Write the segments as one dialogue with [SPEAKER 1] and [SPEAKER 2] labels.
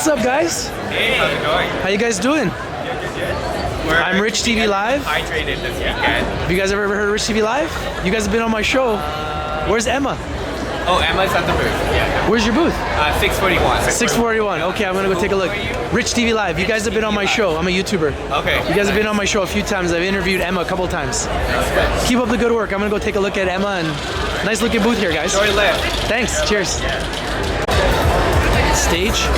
[SPEAKER 1] What's up, guys?
[SPEAKER 2] Hey, how's it going?
[SPEAKER 1] How you guys doing? I'm Rich TV Live.
[SPEAKER 2] Hydrated this weekend.
[SPEAKER 1] Have you guys ever heard of Rich TV Live? You guys have been on my show. Where's Emma?
[SPEAKER 2] Oh, Emma's at the booth. Yeah.
[SPEAKER 1] Where's your booth?
[SPEAKER 2] 641.
[SPEAKER 1] 641. Okay, I'm gonna go take a look. Rich TV Live. You guys have been on my show. I'm a YouTuber.
[SPEAKER 2] Okay.
[SPEAKER 1] You guys have been on my show a few times. I've interviewed Emma a couple times. Keep up the good work. I'm gonna go take a look at Emma and nice looking booth here, guys.
[SPEAKER 2] Enjoy live.
[SPEAKER 1] Thanks. Cheers. Stage.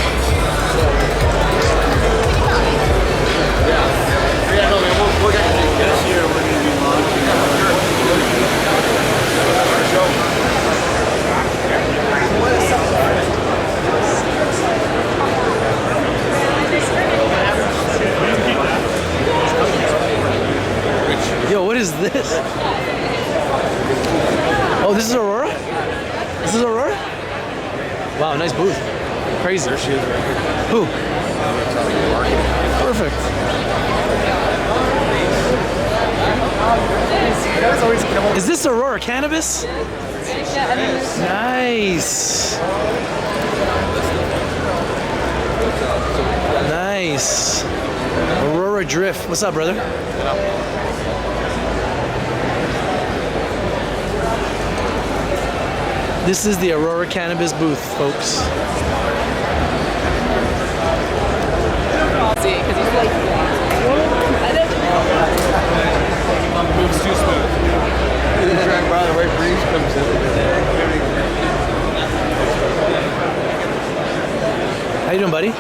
[SPEAKER 1] Yo, what is this? Oh, this is Aurora? This is Aurora? Wow, nice booth. Crazy. There she is. Who? Perfect. Is this Aurora Cannabis? Nice. Nice. Aurora Drift. What's up, brother? This is the Aurora Cannabis booth, folks.
[SPEAKER 2] Moves too smooth.
[SPEAKER 3] Drag by the right breeze comes in.
[SPEAKER 1] How you doing, buddy?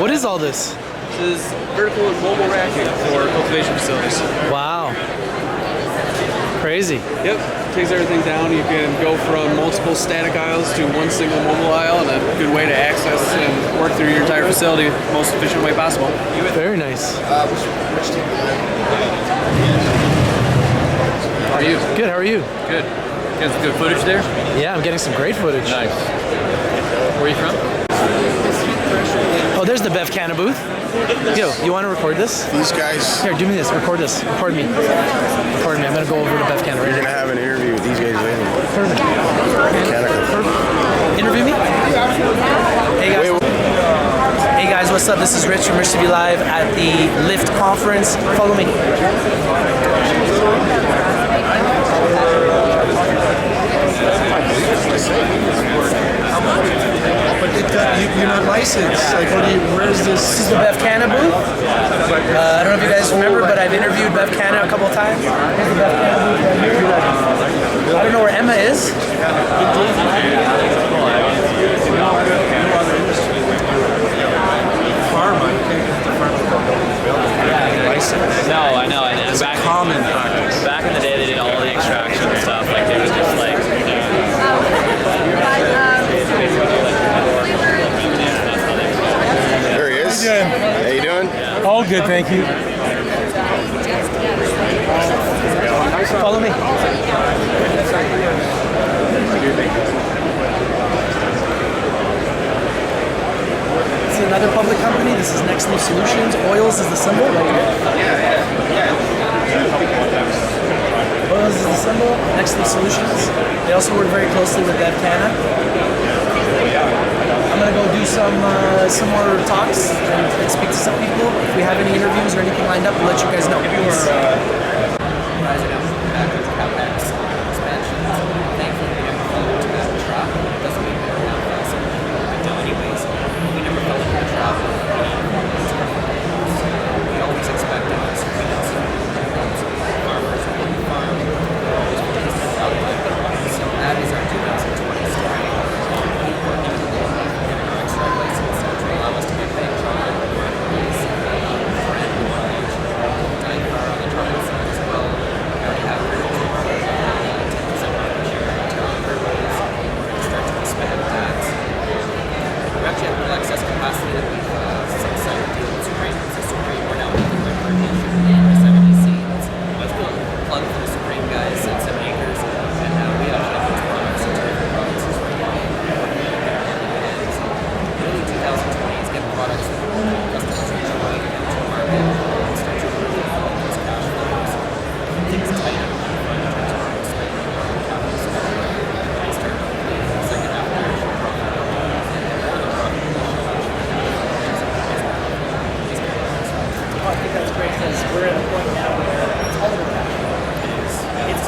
[SPEAKER 1] What is all this?
[SPEAKER 3] This is vertical and mobile racking for cultivation facilities.
[SPEAKER 1] Wow. Crazy.
[SPEAKER 3] Yep, takes everything down. You can go from multiple static aisles to one single mobile aisle, and a good way to access and work through your entire facility the most efficient way possible.
[SPEAKER 1] Very nice.
[SPEAKER 3] How are you?
[SPEAKER 1] Good, how are you?
[SPEAKER 3] Good. Got some good footage there?
[SPEAKER 1] Yeah, I'm getting some great footage.
[SPEAKER 3] Nice. Where are you from?
[SPEAKER 1] Oh, there's the Bev Canna booth. Yo, you want to record this?
[SPEAKER 4] These guys,
[SPEAKER 1] Here, do me this. Record this. Record me. Record me. I'm going to go over to Bev Canna right
[SPEAKER 4] you're
[SPEAKER 1] now.
[SPEAKER 4] gonna have an interview with these guys later.
[SPEAKER 1] Perfect.
[SPEAKER 4] Perfect.
[SPEAKER 1] Interview me? Hey, guys. Hey, guys, what's up? This is Rich from RICHTV Live at the Lift conference. Follow me.
[SPEAKER 5] You're not licensed. Like, where's this?
[SPEAKER 1] This is the Bev Canna booth. I don't know if you guys remember, but I've interviewed Bev Canna a couple times. Here's the Bev Canna booth right here. I don't know where Emma is.
[SPEAKER 6] No, I know. And back,
[SPEAKER 5] Common practice.
[SPEAKER 6] back in the day, they did all the extraction and stuff. Like, they was just like,
[SPEAKER 4] There he is. How you doing?
[SPEAKER 5] All good, thank you.
[SPEAKER 1] Follow me. This is another public company. This is Next Leaf Solutions. Oils is the symbol right here. Oils is the symbol. Next Leaf Solutions. They also work very closely with Bev Canna. I'm gonna go do some more talks and speak to some people. If we have any interviews or anything lined up, we'll let you guys know.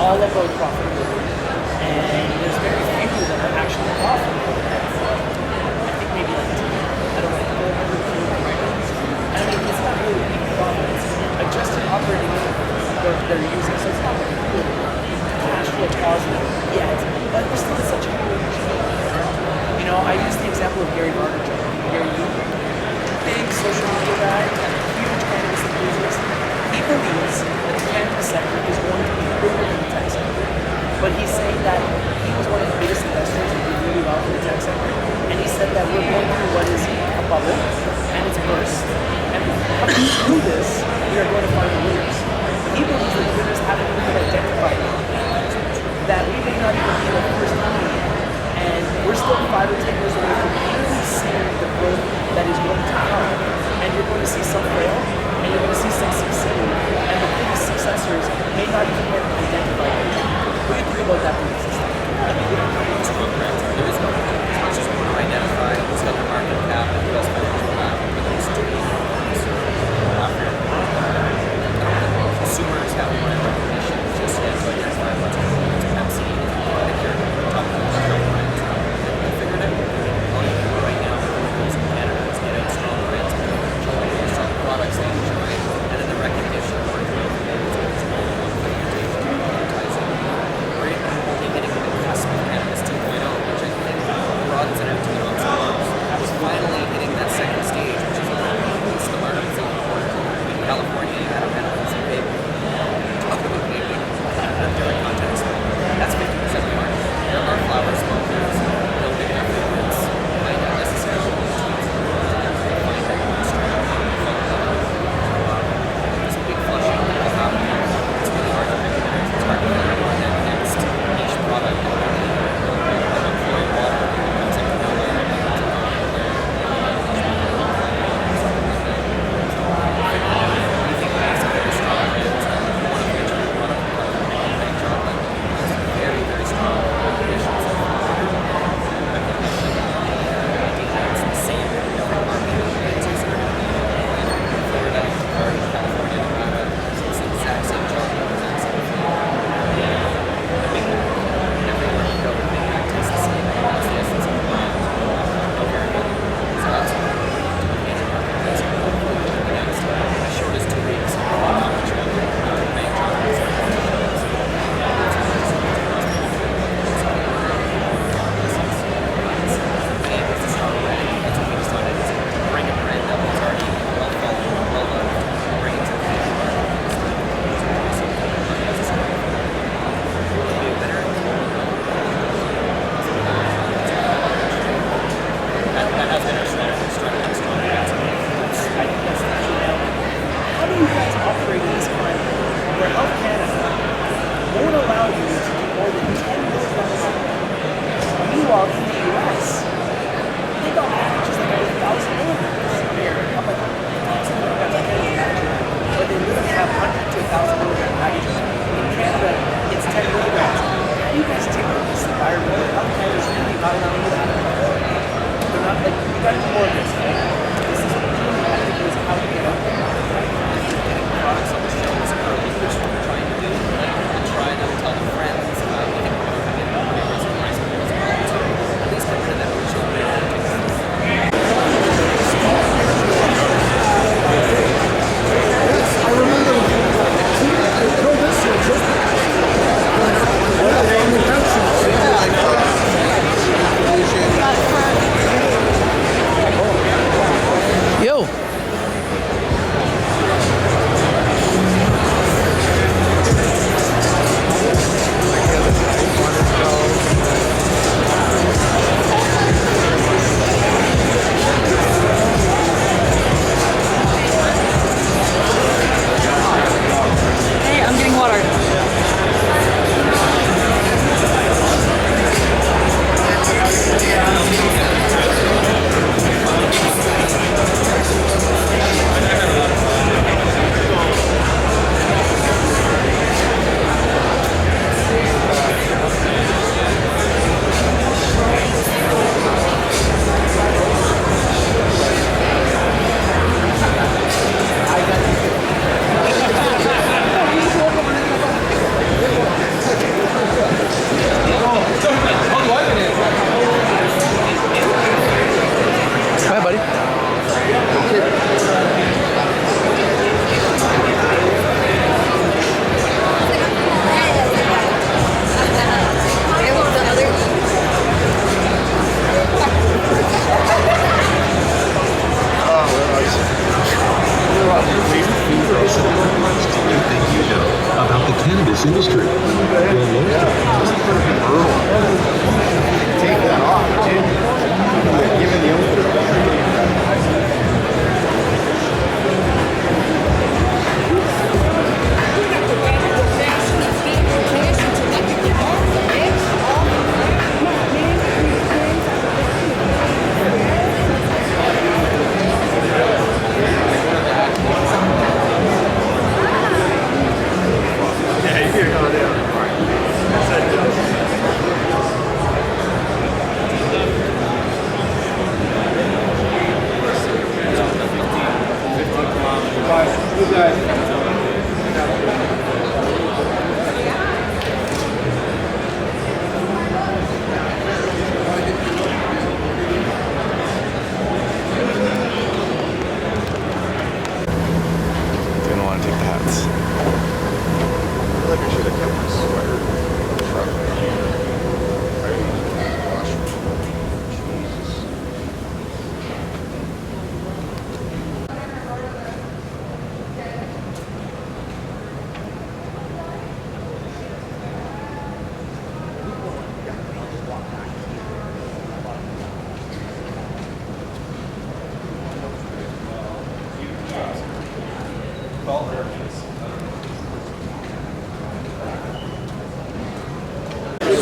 [SPEAKER 1] all about profitability, and there's very few that are actually profitable. I think maybe like 10. I don't know. I mean, it's not really any profit. It's adjusted operating income they're using, so it's not like really cash flow positive yet, but we're still in such a huge. You know, I use the example of Gary Vaynerchuk. Gary Vaynerchuk, big social media guy, huge cannabis enthusiast. He believes that the cannabis sector is going to be bigger than the tech sector. But he's saying that he was one of the biggest investors and did really well in the tech sector. And he said that we're going through what is a bubble and it's burst. And coming through this, we are going to find the winners. He believes that the winners haven't even been identified yet. That we may not even be the first company yet. And we're still 5 or 10 years away from really seeing the growth that is going to come. And you're going to see some fail, and you're going to see some succeed. And the biggest successors may not even get identified yet. What do you think about that business system?
[SPEAKER 2] There is no it's not just one to identify, it's got the market cap and the best financial cap, but there's two after consumers have one recognition just yet to identify what's Pepsi, Medicare, top brands. They figured it out. All you can do right now in Canada is get out strong brands, strong products they enjoy, and then the recognition of market. It's all one thing you're doing, advertising. Great, they get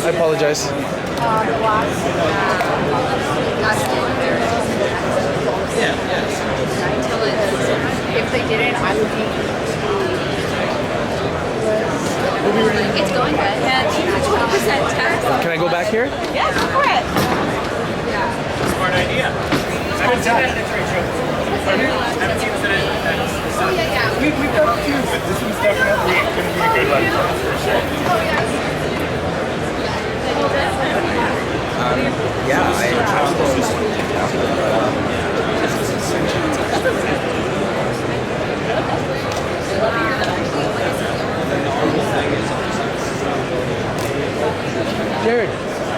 [SPEAKER 3] I apologize.
[SPEAKER 7] If they didn't, I would be. It's going good. Yeah, 12% tax.
[SPEAKER 3] Can I go back here?
[SPEAKER 7] Yeah, go for it.
[SPEAKER 2] Smart idea.
[SPEAKER 1] I haven't seen that at a trade show. I haven't seen this at
[SPEAKER 7] Oh, yeah.
[SPEAKER 8] We've got a few, but this one's definitely going to be a good one for sure.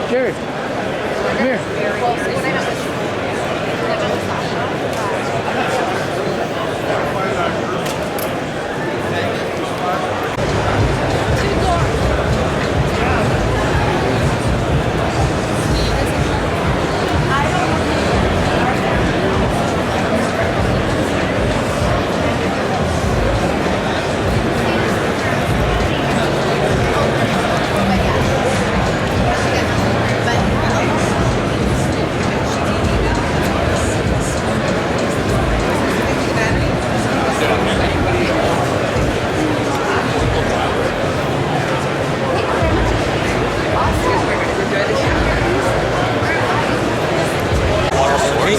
[SPEAKER 3] Jared, come here.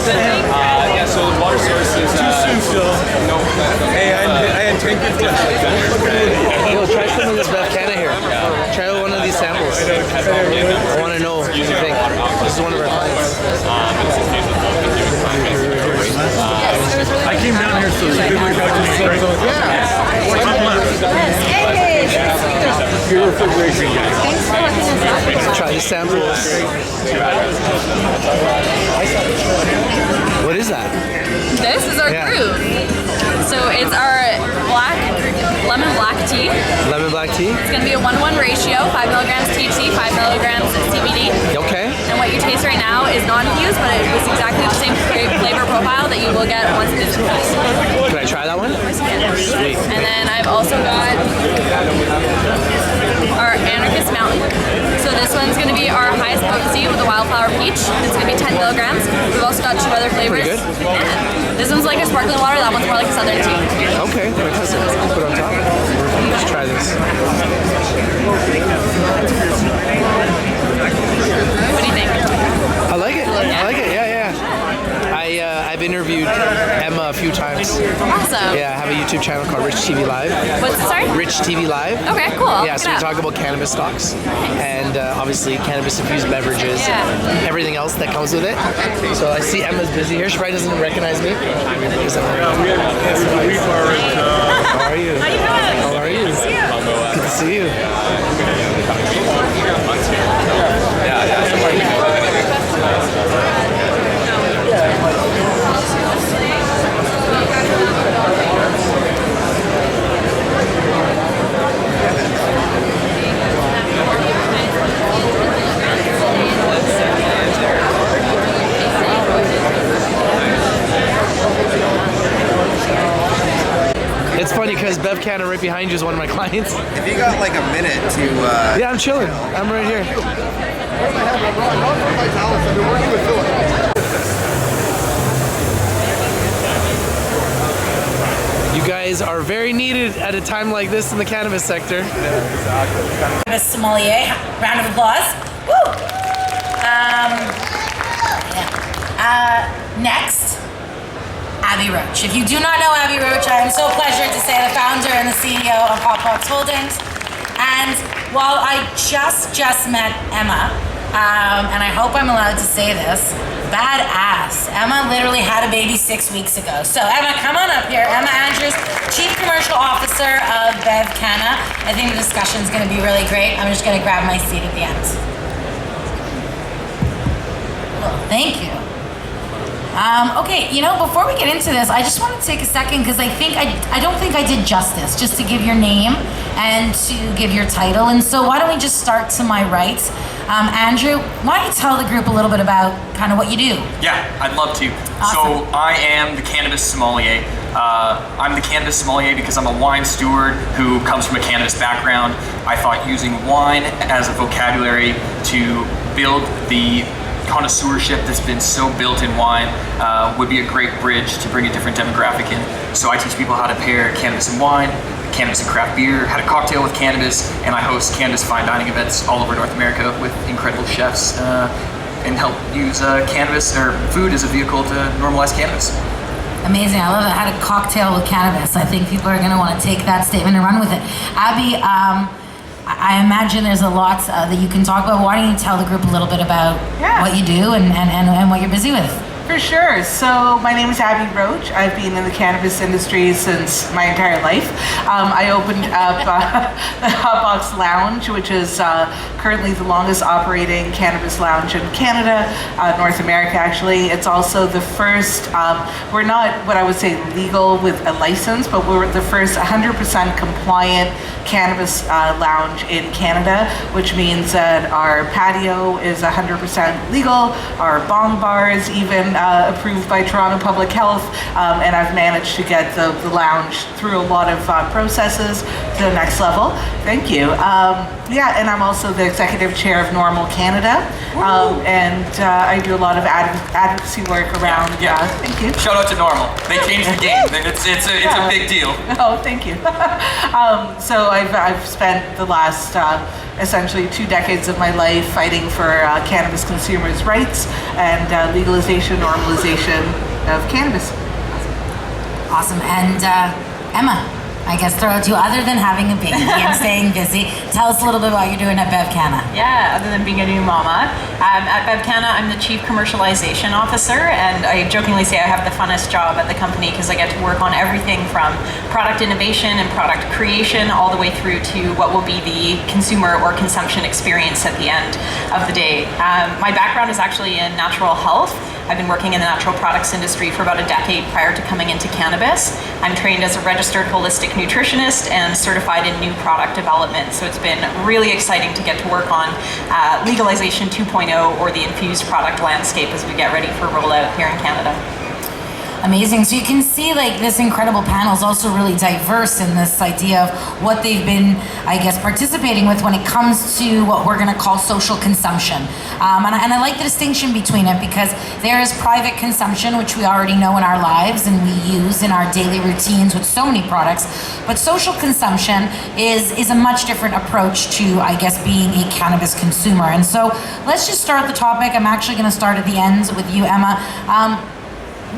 [SPEAKER 6] Yeah, so water source is
[SPEAKER 8] Too soon still.
[SPEAKER 6] no.
[SPEAKER 8] Hey, I had drinking
[SPEAKER 3] Yo, try some of this Bev Canna here. Try one of these samples. I want to know what you think. This is one of our clients.
[SPEAKER 8] I came down here so you could look out just straight. Yeah. Your refrigeration guy.
[SPEAKER 7] Thanks for looking us up.
[SPEAKER 3] Try the samples. What is that?
[SPEAKER 9] This is our
[SPEAKER 3] Yeah.
[SPEAKER 9] brew. So it's our lemon black tea.
[SPEAKER 3] Lemon black tea?
[SPEAKER 9] It's going to be a 1-to-1 ratio, 5 milligrams THC, 5 milligrams CBD.
[SPEAKER 3] Okay.
[SPEAKER 9] And what you taste right now is non-infused, but it was exactly the same flavor profile that you will get once it is infused.
[SPEAKER 3] Can I try that one? Sweet.
[SPEAKER 9] And then I've also got our Anarchist Mountain. So this one's going to be our highest potency with the wildflower peach. It's going to be 10 milligrams. We've also got 2 other flavors.
[SPEAKER 3] Pretty good.
[SPEAKER 9] Yeah. This one's like a sparkling water. That one's more like a southern tea.
[SPEAKER 3] Okay, fantastic. Let's put it on top. Let's try this.
[SPEAKER 9] What do you think?
[SPEAKER 3] I like it. I like it. Yeah, yeah. I've interviewed Emma a few times.
[SPEAKER 9] Awesome.
[SPEAKER 3] Yeah, I have a YouTube channel called RICHTVLIVE.
[SPEAKER 9] What's the start?
[SPEAKER 3] RICHTVLIVE.
[SPEAKER 9] Okay, cool. I'll
[SPEAKER 3] Yeah,
[SPEAKER 9] look
[SPEAKER 3] so
[SPEAKER 9] it
[SPEAKER 3] we
[SPEAKER 9] up.
[SPEAKER 3] talk about cannabis stocks and obviously cannabis-infused beverages and everything else that comes with it. So I see Emma's busy here. She probably doesn't recognize me. Because I'm
[SPEAKER 8] We are at,
[SPEAKER 3] How are you? How are you? Good to see you. It's funny because Bev Canna right behind you is one of my clients.
[SPEAKER 10] If you got like a minute to,
[SPEAKER 3] Yeah, I'm chilling. I'm right here. You guys are very needed at a time like this in the cannabis sector.
[SPEAKER 11] Cannabis sommelier. Round of applause. Woo! Next, Abby Roach. If you do not know Abby Roach, I am so pleasured to say the founder and the CEO of Hot Box Holdings. And while I just met Emma, and I hope I'm allowed to say this, badass. Emma literally had a baby 6 weeks ago. So Emma, come on up here. Emma Andrews, Chief Commercial Officer of Bev Canna. I think the discussion's gonna be really great. I'm just gonna grab my seat at the end. Well, thank you. Okay, you know, before we get into this, I just want to take a second because I don't think I did justice just to give your name and to give your title. And so why don't we just start to my right. Andrew, why don't you tell the group a little bit about kind of what you do?
[SPEAKER 2] Yeah, I'd love to.
[SPEAKER 11] Awesome.
[SPEAKER 2] So I am the cannabis sommelier. I'm the cannabis sommelier because I'm a wine steward who comes from a cannabis background. I thought using wine as a vocabulary to build the connoisseurship that's been so built in wine would be a great bridge to bring a different demographic in. So I teach people how to pair cannabis and wine, cannabis and craft beer, how to cocktail with cannabis, and I host cannabis fine dining events all over North America with incredible chefs and help use cannabis or food as a vehicle to normalize cannabis.
[SPEAKER 11] Amazing. I love that. How to cocktail with cannabis. I think people are going to want to take that statement and run with it. Abby, I imagine there's a lot that you can talk about. Why don't you tell the group a little bit about what you do and what you're busy with?
[SPEAKER 12] For sure. So my name is Abby Roach. I've been in the cannabis industry since my entire life. I opened up the Hotbox Lounge, which is currently the longest operating cannabis lounge in Canada, North America actually. It's also the first, we're not what I would say legal with a license, but we're the first 100% compliant cannabis lounge in Canada, which means that our patio is 100% legal, our bong bars even approved by Toronto Public Health, and I've managed to get the lounge through a lot of processes to the next level. Thank you. Yeah, and I'm also the executive chair of Normal Canada, and I do a lot of advocacy work around. Thank you.
[SPEAKER 2] Shout out to Normal. They changed the game. It's a big deal.
[SPEAKER 12] Oh, thank you. So I've spent the last essentially 2 decades of my life fighting for cannabis consumers' rights and legalization, normalization of cannabis.
[SPEAKER 11] Awesome. And Emma, I guess throw it to you, other than having a baby and staying busy, tell us a little bit about what you're doing at BevCanna.
[SPEAKER 13] Yeah, other than being a new mama. At BevCanna, I'm the Chief Commercialization Officer, and I jokingly say I have the funnest job at the company because I get to work on everything from product innovation and product creation all the way through to what will be the consumer or consumption experience at the end of the day. My background is actually in natural health. I've been working in the natural products industry for about a decade prior to coming into cannabis. I'm trained as a registered holistic nutritionist and certified in new product development. So it's been really exciting to get to work on legalization 2.0 or the infused product landscape as we get ready for rollout here in Canada.
[SPEAKER 11] Amazing. So you can see like this incredible panel is also really diverse in this idea of what they've been, I guess, participating with when it comes to what we're going to call social consumption. And I like the distinction between it because there is private consumption, which we already know in our lives and we use in our daily routines with so many products. But social consumption is a much different approach to, I guess, being a cannabis consumer. And so let's just start the topic. I'm actually going to start at the end with you, Emma.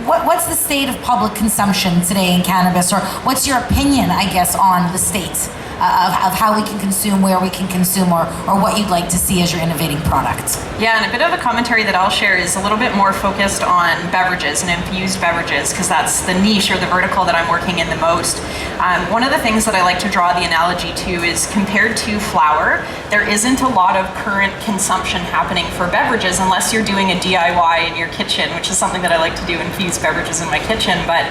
[SPEAKER 11] What's the state of public consumption today in cannabis, or what's your opinion, I guess, on the state of how we can consume, where we can consume, or what you'd like to see as your innovating product?
[SPEAKER 13] Yeah, and a bit of a commentary that I'll share is a little bit more focused on beverages and infused beverages because that's the niche or the vertical that I'm working in the most. One of the things that I like to draw the analogy to is compared to flour, there isn't a lot of current consumption happening for beverages unless you're doing a DIY in your kitchen, which is something that I like to do, infuse beverages in my kitchen, but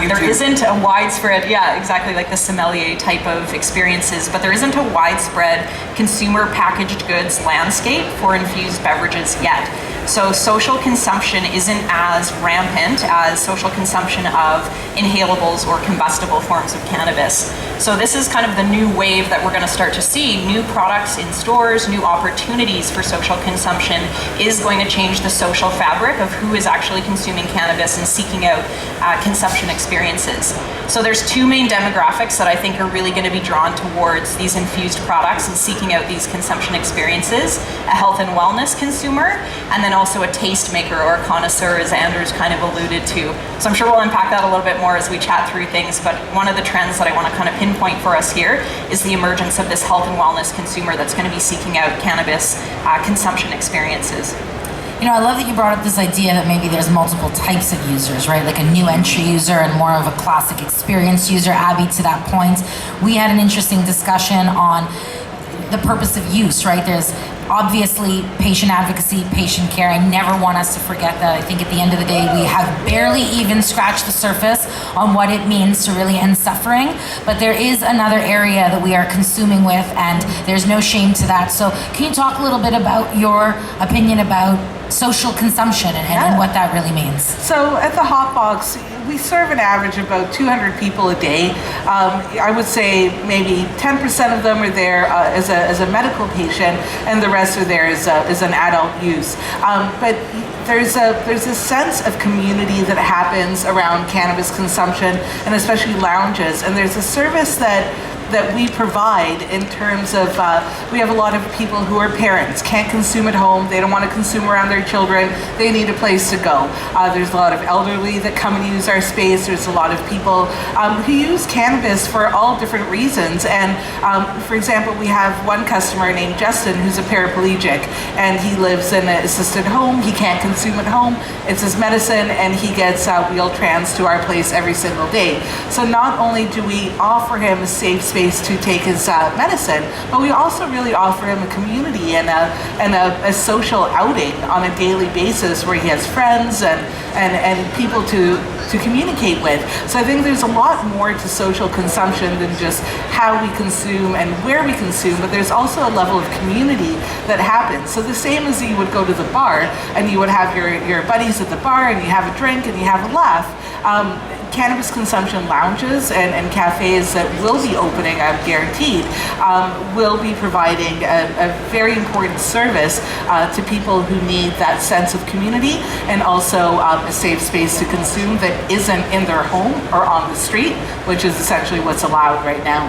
[SPEAKER 13] there isn't a widespread, yeah, exactly, like the sommelier type of experiences, but there isn't a widespread consumer packaged goods landscape for infused beverages yet. So social consumption isn't as rampant as social consumption of inhalables or combustible forms of cannabis. So this is kind of the new wave that we're going to start to see. New products in stores, new opportunities for social consumption is going to change the social fabric of who is actually consuming cannabis and seeking out consumption experiences. So there's 2 main demographics that I think are really going to be drawn towards these infused products and seeking out these consumption experiences. A health and wellness consumer, and then also a tastemaker or a connoisseur, as Andrew's kind of alluded to. So I'm sure we'll unpack that a little bit more as we chat through things, but one of the trends that I want to kind of pinpoint for us here is the emergence of this health and wellness consumer that's going to be seeking out cannabis consumption experiences.
[SPEAKER 11] You know, I love that you brought up this idea that maybe there's multiple types of users, right? Like a new entry user and more of a classic experience user. Abby, to that point, we had an interesting discussion on the purpose of use, right? There's obviously patient advocacy, patient care. I never want us to forget that. I think at the end of the day, we have barely even scratched the surface on what it means to really end suffering. But there is another area that we are consuming with, and there's no shame to that. So can you talk a little bit about your opinion about social consumption and what that really means?
[SPEAKER 12] So at the Hotbox, we serve an average of about 200 people a day. I would say maybe 10% of them are there as a medical patient, and the rest are there as an adult use. But there's a sense of community that happens around cannabis consumption, and especially lounges. And there's a service that we provide in terms of, we have a lot of people who are parents, can't consume at home, they don't want to consume around their children, they need a place to go. There's a lot of elderly that come and use our space, there's a lot of people who use cannabis for all different reasons. And for example, we have one customer named Justin who's a paraplegic, and he lives in an assisted home, he can't consume at home, it's his medicine, and he gets Wheel-Trans to our place every single day. So not only do we offer him a safe space to take his medicine, but we also really offer him a community and a social outing on a daily basis where he has friends and people to communicate with. So I think there's a lot more to social consumption than just how we consume and where we consume, but there's also a level of community that happens. So the same as you would go to the bar and you would have your buddies at the bar and you have a drink and you have a laugh. Cannabis consumption lounges and cafes that will be opening, I'm guaranteed, will be providing a very important service to people who need that sense of community and also a safe space to consume that isn't in their home or on the street, which is essentially what's allowed right now.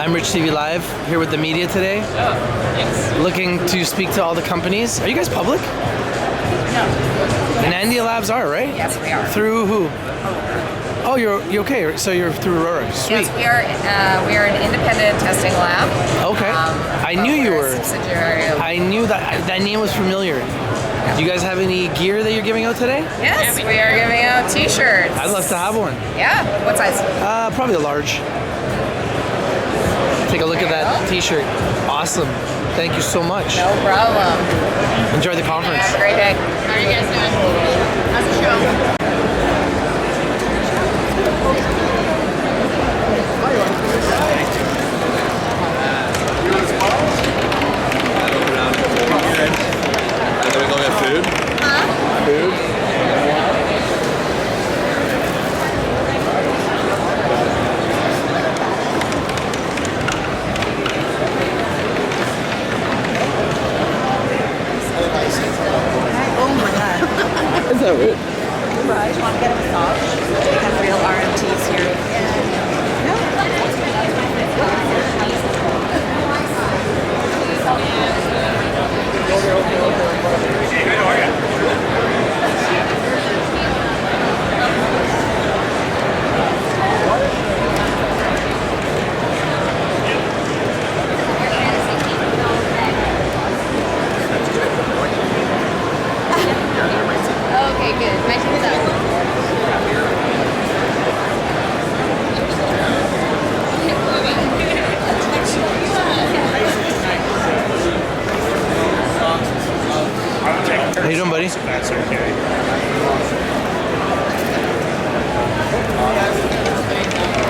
[SPEAKER 14] RICHTVLIVE here with the media today.
[SPEAKER 2] Yes.
[SPEAKER 14] Looking to speak to all the companies. Are you guys public?
[SPEAKER 2] No.
[SPEAKER 14] And Andia Labs are, right?
[SPEAKER 2] Yes, we are.
[SPEAKER 14] Through who? Oh, you're okay. So you're through Aurora. Sweet.
[SPEAKER 2] Yes, we are an independent testing lab.
[SPEAKER 14] Okay. I knew you were.
[SPEAKER 2] Subsidiary of.
[SPEAKER 14] I knew that name was familiar. Do you guys have any gear that you're giving out today?
[SPEAKER 2] Yes, we are giving out T-shirts.
[SPEAKER 14] I'd love to have one.
[SPEAKER 2] Yeah. What size?
[SPEAKER 14] Probably a large. Take a look at that T-shirt. Awesome. Thank you so much.
[SPEAKER 2] No problem.
[SPEAKER 14] Enjoy the conference.
[SPEAKER 2] Have a great day. How are you guys doing? How's the show?
[SPEAKER 8] dude.
[SPEAKER 7] Huh?
[SPEAKER 8] Dude.
[SPEAKER 12] Oh my god.
[SPEAKER 8] Is that right?
[SPEAKER 12] Raj, want to get a massage? We have real RMTs here.
[SPEAKER 7] Okay, good. My team's up.
[SPEAKER 14] How you doing, buddy?
[SPEAKER 15] That's okay.